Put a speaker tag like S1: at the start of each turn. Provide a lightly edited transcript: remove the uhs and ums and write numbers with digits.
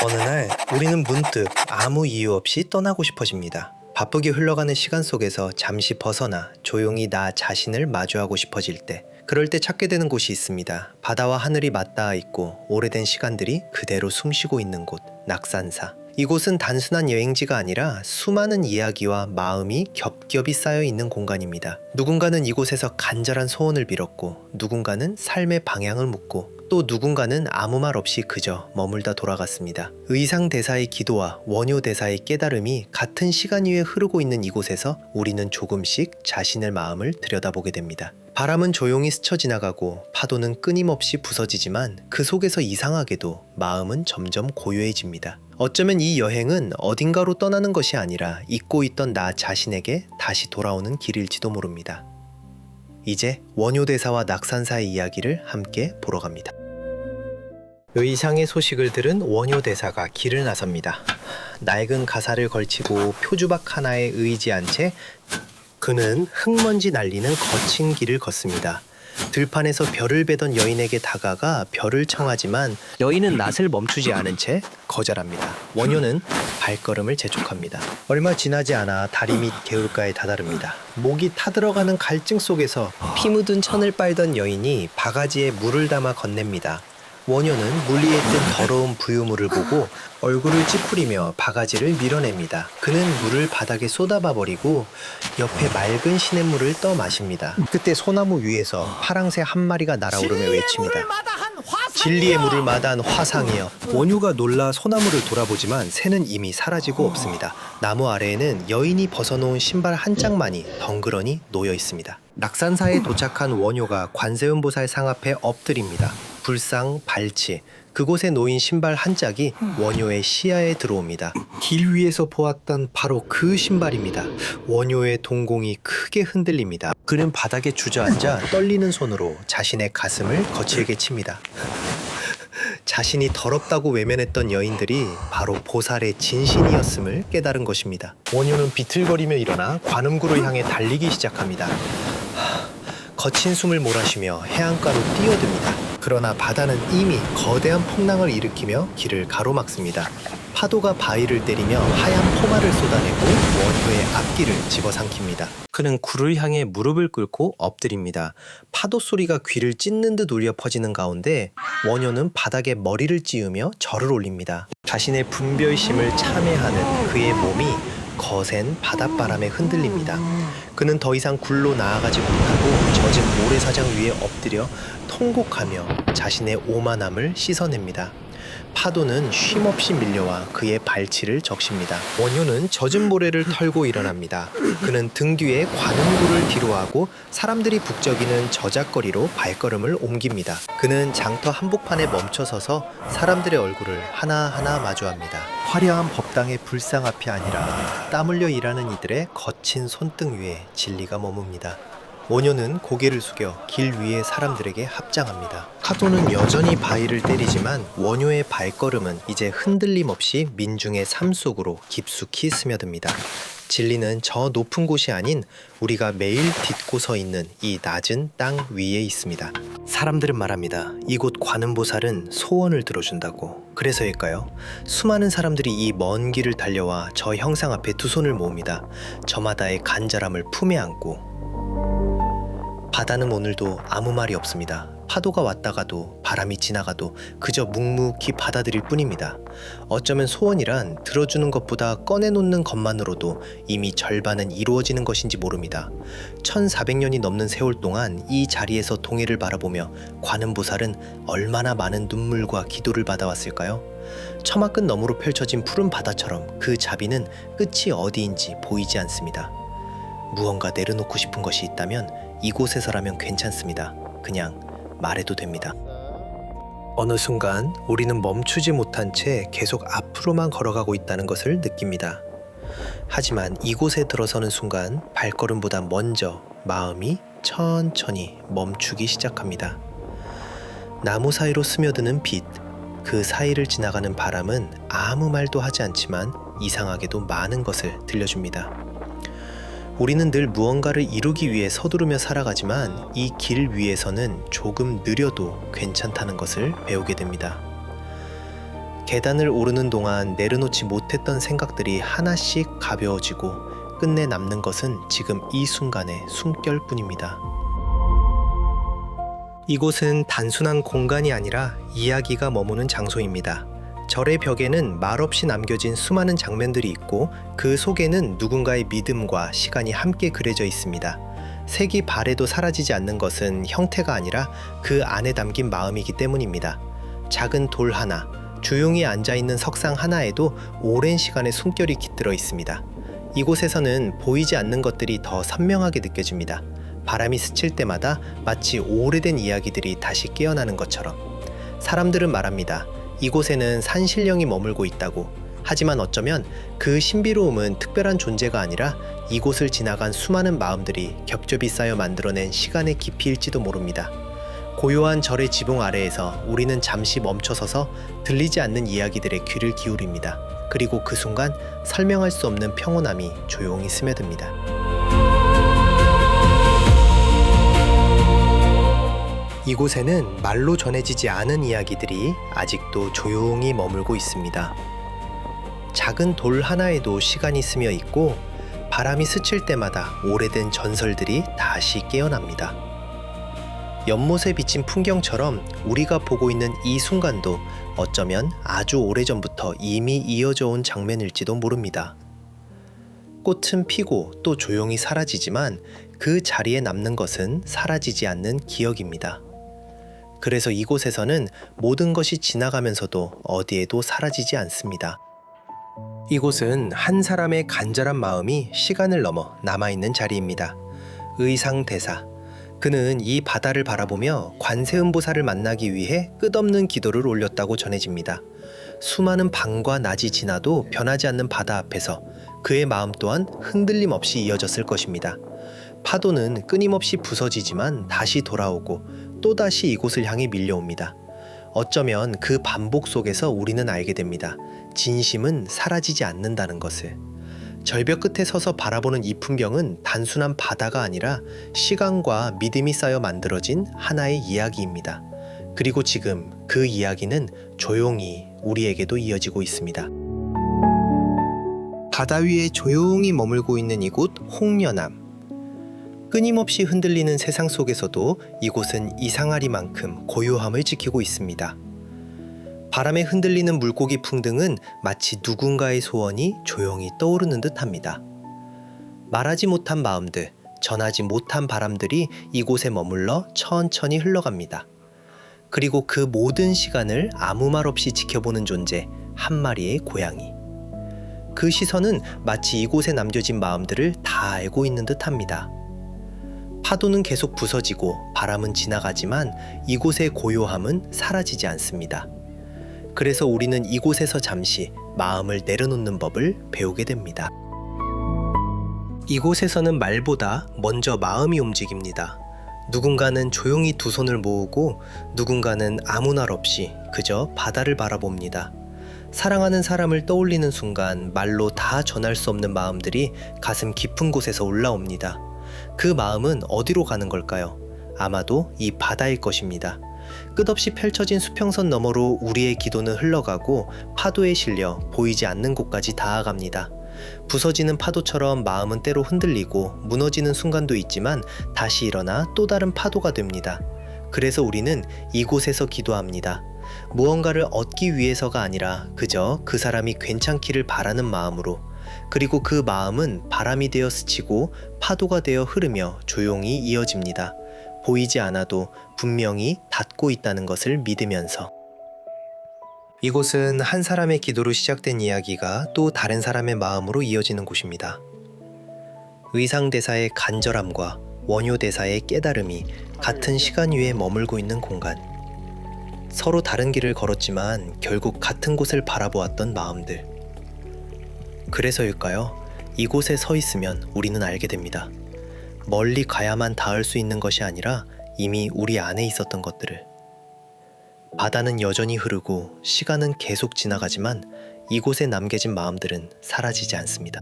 S1: 어느 날 우리는 문득 아무 이유 없이 떠나고 싶어집니다. 바쁘게 흘러가는 시간 속에서 잠시 벗어나 조용히 나 자신을 마주하고 싶어질 때, 그럴 때 찾게 되는 곳이 있습니다. 바다와 하늘이 맞닿아 있고 오래된 시간들이 그대로 숨쉬고 있는 곳, 낙산사. 이곳은 단순한 여행지가 아니라 수많은 이야기와 마음이 겹겹이 쌓여 있는 공간입니다. 누군가는 이곳에서 간절한 소원을 빌었고, 누군가는 삶의 방향을 묻고, 또 누군가는 아무 말 없이 그저 머물다 돌아갔습니다. 의상대사의 기도와 원효대사의 깨달음이 같은 시간 위에 흐르고 있는 이곳에서 우리는 조금씩 자신의 마음을 들여다보게 됩니다. 바람은 조용히 스쳐 지나가고 파도는 끊임없이 부서지지만 그 속에서 이상하게도 마음은 점점 고요해집니다. 어쩌면 이 여행은 어딘가로 떠나는 것이 아니라 잊고 있던 나 자신에게 다시 돌아오는 길일지도 모릅니다. 이제 원효대사와 낙산사의 이야기를 함께 보러 갑니다. 의상의 소식을 들은 원효대사가 길을 나섭니다. 낡은 가사를 걸치고 표주박 하나에 의지한 채 그는 흙먼지 날리는 거친 길을 걷습니다. 들판에서 별을 베던 여인에게 다가가 별을 청하지만 여인은 낯을 멈추지 않은 채 거절합니다. 원효는 발걸음을 재촉합니다. 얼마 지나지 않아 다리 밑 개울가에 다다릅니다. 목이 타들어가는 갈증 속에서 피 묻은 천을 빨던 여인이 바가지에 물을 담아 건넵니다. 원효는 물 위에 뜬 더러운 부유물을 보고 얼굴을 찌푸리며 바가지를 밀어냅니다. 그는 물을 바닥에 쏟아봐 버리고 옆에 맑은 시냇물을 떠 마십니다. 그때 소나무 위에서 파랑새 한 마리가 날아오르며 외칩니다. 진리의 물을 마다한 화상이여. 원효가 놀라 소나무를 돌아보지만 새는 이미 사라지고 없습니다. 나무 아래에는 여인이 벗어놓은 신발 한 짝만이 덩그러니 놓여 있습니다. 낙산사에 도착한 원효가 관세음보살 상 앞에 엎드립니다. 불상, 발치, 그곳에 놓인 신발 한 짝이 원효의 시야에 들어옵니다. 길 위에서 보았던 바로 그 신발입니다. 원효의 동공이 크게 흔들립니다. 그는 바닥에 주저앉아 떨리는 손으로 자신의 가슴을 거칠게 칩니다. 자신이 더럽다고 외면했던 여인들이 바로 보살의 진신이었음을 깨달은 것입니다. 원효는 비틀거리며 일어나 관음구를 향해 달리기 시작합니다. 거친 숨을 몰아쉬며 해안가로 뛰어듭니다. 그러나 바다는 이미 거대한 풍랑을 일으키며 길을 가로막습니다. 파도가 바위를 때리며 하얀 포마를 쏟아내고 원효의 앞길을 집어삼킵니다. 그는 굴을 향해 무릎을 꿇고 엎드립니다. 파도 소리가 귀를 찢는 듯 울려 퍼지는 가운데 원효는 바닥에 머리를 찌우며 절을 올립니다. 자신의 분별심을 참회하는 그의 몸이 거센 바닷바람에 흔들립니다. 그는 더 이상 굴로 나아가지 못하고 젖은 모래사장 위에 엎드려 통곡하며 자신의 오만함을 씻어냅니다. 파도는 쉼없이 밀려와 그의 발치를 적십니다. 원효는 젖은 모래를 털고 일어납니다. 그는 등 뒤에 관음구를 뒤로하고 사람들이 북적이는 저작거리로 발걸음을 옮깁니다. 그는 장터 한복판에 멈춰서서 사람들의 얼굴을 하나하나 마주합니다. 화려한 법당의 불상 앞이 아니라 땀 흘려 일하는 이들의 거친 손등 위에 진리가 머뭅니다. 원효는 고개를 숙여 길 위의 사람들에게 합장합니다. 파도는 여전히 바위를 때리지만 원효의 발걸음은 이제 흔들림 없이 민중의 삶 속으로 깊숙이 스며듭니다. 진리는 저 높은 곳이 아닌 우리가 매일 딛고 서 있는 이 낮은 땅 위에 있습니다. 사람들은 말합니다. 이곳 관음보살은 소원을 들어준다고. 그래서일까요? 수많은 사람들이 이 먼 길을 달려와 저 형상 앞에 두 손을 모읍니다. 저마다의 간절함을 품에 안고. 바다는 오늘도 아무 말이 없습니다. 파도가 왔다가도 바람이 지나가도 그저 묵묵히 받아들일 뿐입니다. 어쩌면 소원이란 들어주는 것보다 꺼내놓는 것만으로도 이미 절반은 이루어지는 것인지 모릅니다. 1400년이 넘는 세월 동안 이 자리에서 동해를 바라보며 관음보살은 얼마나 많은 눈물과 기도를 받아왔을까요? 처마 끝 너머로 펼쳐진 푸른 바다처럼 그 자비는 끝이 어디인지 보이지 않습니다. 무언가 내려놓고 싶은 것이 있다면 이곳에서라면 괜찮습니다. 그냥 말해도 됩니다. 어느 순간 우리는 멈추지 못한 채 계속 앞으로만 걸어가고 있다는 것을 느낍니다. 하지만 이곳에 들어서는 순간 발걸음보다 먼저 마음이 천천히 멈추기 시작합니다. 나무 사이로 스며드는 빛, 그 사이를 지나가는 바람은 아무 말도 하지 않지만 이상하게도 많은 것을 들려줍니다. 우리는 늘 무언가를 이루기 위해 서두르며 살아가지만 이 길 위에서는 조금 느려도 괜찮다는 것을 배우게 됩니다. 계단을 오르는 동안 내려놓지 못했던 생각들이 하나씩 가벼워지고 끝내 남는 것은 지금 이 순간의 숨결뿐입니다. 이곳은 단순한 공간이 아니라 이야기가 머무는 장소입니다. 절의 벽에는 말없이 남겨진 수많은 장면들이 있고 그 속에는 누군가의 믿음과 시간이 함께 그려져 있습니다. 색이 바래도 사라지지 않는 것은 형태가 아니라 그 안에 담긴 마음이기 때문입니다. 작은 돌 하나, 조용히 앉아있는 석상 하나에도 오랜 시간의 숨결이 깃들어 있습니다. 이곳에서는 보이지 않는 것들이 더 선명하게 느껴집니다. 바람이 스칠 때마다 마치 오래된 이야기들이 다시 깨어나는 것처럼. 사람들은 말합니다. 이곳에는 산신령이 머물고 있다고. 하지만 어쩌면 그 신비로움은 특별한 존재가 아니라 이곳을 지나간 수많은 마음들이 겹겹이 쌓여 만들어낸 시간의 깊이일지도 모릅니다. 고요한 절의 지붕 아래에서 우리는 잠시 멈춰서서 들리지 않는 이야기들의 귀를 기울입니다. 그리고 그 순간 설명할 수 없는 평온함이 조용히 스며듭니다. 이곳에는 말로 전해지지 않은 이야기들이 아직도 조용히 머물고 있습니다. 작은 돌 하나에도 시간이 스며 있고 바람이 스칠 때마다 오래된 전설들이 다시 깨어납니다. 연못에 비친 풍경처럼 우리가 보고 있는 이 순간도 어쩌면 아주 오래전부터 이미 이어져 온 장면일지도 모릅니다. 꽃은 피고 또 조용히 사라지지만 그 자리에 남는 것은 사라지지 않는 기억입니다. 그래서 이곳에서는 모든 것이 지나가면서도 어디에도 사라지지 않습니다. 이곳은 한 사람의 간절한 마음이 시간을 넘어 남아있는 자리입니다. 의상대사. 그는 이 바다를 바라보며 관세음보살을 만나기 위해 끝없는 기도를 올렸다고 전해집니다. 수많은 밤과 낮이 지나도 변하지 않는 바다 앞에서 그의 마음 또한 흔들림 없이 이어졌을 것입니다. 파도는 끊임없이 부서지지만 다시 돌아오고 또다시 이곳을 향해 밀려옵니다. 어쩌면 그 반복 속에서 우리는 알게 됩니다. 진심은 사라지지 않는다는 것을. 절벽 끝에 서서 바라보는 이 풍경은 단순한 바다가 아니라 시간과 믿음이 쌓여 만들어진 하나의 이야기입니다. 그리고 지금 그 이야기는 조용히 우리에게도 이어지고 있습니다. 바다 위에 조용히 머물고 있는 이곳 홍련암. 끊임없이 흔들리는 세상 속에서도 이곳은 이상하리만큼 고요함을 지키고 있습니다. 바람에 흔들리는 물고기 풍등은 마치 누군가의 소원이 조용히 떠오르는 듯합니다. 말하지 못한 마음들, 전하지 못한 바람들이 이곳에 머물러 천천히 흘러갑니다. 그리고 그 모든 시간을 아무 말 없이 지켜보는 존재, 한 마리의 고양이. 그 시선은 마치 이곳에 남겨진 마음들을 다 알고 있는 듯합니다. 파도는 계속 부서지고 바람은 지나가지만 이곳의 고요함은 사라지지 않습니다. 그래서 우리는 이곳에서 잠시 마음을 내려놓는 법을 배우게 됩니다. 이곳에서는 말보다 먼저 마음이 움직입니다. 누군가는 조용히 두 손을 모으고 누군가는 아무 말 없이 그저 바다를 바라봅니다. 사랑하는 사람을 떠올리는 순간 말로 다 전할 수 없는 마음들이 가슴 깊은 곳에서 올라옵니다. 그 마음은 어디로 가는 걸까요? 아마도 이 바다일 것입니다. 끝없이 펼쳐진 수평선 너머로 우리의 기도는 흘러가고 파도에 실려 보이지 않는 곳까지 닿아갑니다. 부서지는 파도처럼 마음은 때로 흔들리고 무너지는 순간도 있지만 다시 일어나 또 다른 파도가 됩니다. 그래서 우리는 이곳에서 기도합니다. 무언가를 얻기 위해서가 아니라 그저 그 사람이 괜찮기를 바라는 마음으로. 그리고 그 마음은 바람이 되어 스치고 파도가 되어 흐르며 조용히 이어집니다. 보이지 않아도 분명히 닿고 있다는 것을 믿으면서. 이곳은 한 사람의 기도로 시작된 이야기가 또 다른 사람의 마음으로 이어지는 곳입니다. 의상대사의 간절함과 원효대사의 깨달음이 같은 시간 위에 머물고 있는 공간. 서로 다른 길을 걸었지만 결국 같은 곳을 바라보았던 마음들. 그래서일까요? 이곳에 서 있으면 우리는 알게 됩니다. 멀리 가야만 닿을 수 있는 것이 아니라 이미 우리 안에 있었던 것들을. 바다는 여전히 흐르고 시간은 계속 지나가지만 이곳에 남겨진 마음들은 사라지지 않습니다.